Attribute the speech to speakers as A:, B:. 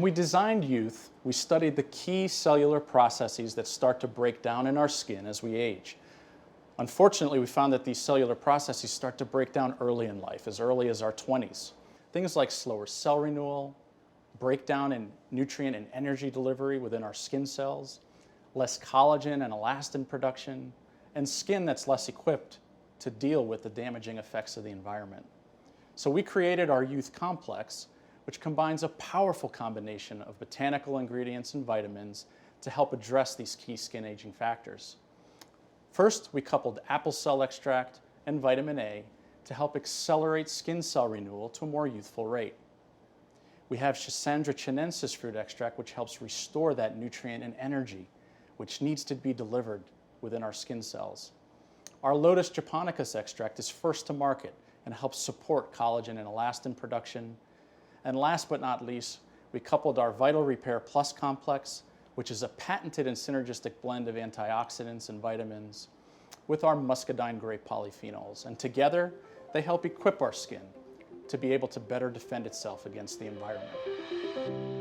A: we designed Youth, we studied the key cellular processes that start to break down in our skin as we age. Unfortunately, we found that these cellular processes start to break down early in life, as early as our 20s. Things like slower cell renewal, breakdown in nutrient and energy delivery within our skin cells, less collagen and elastin production, and skin that's less equipped to deal with the damaging effects of the environment. So we created our Youth Complex, which combines a powerful combination of botanical ingredients and vitamins to help address these key skin aging factors. First, we coupled apple cell extract and vitamin A to help accelerate skin cell renewal to a more youthful rate. We have Schisandra chinensis fruit extract, which helps restore that nutrient and energy, which needs to be delivered within our skin cells. Our Lotus japonicus extract is first to market and helps support collagen and elastin production. And last but not least, we coupled our Vital Repair Plus complex, which is a patented and synergistic blend of antioxidants and vitamins, with our muscadine grape polyphenols. And together, they help equip our skin to be able to better defend itself against the environment.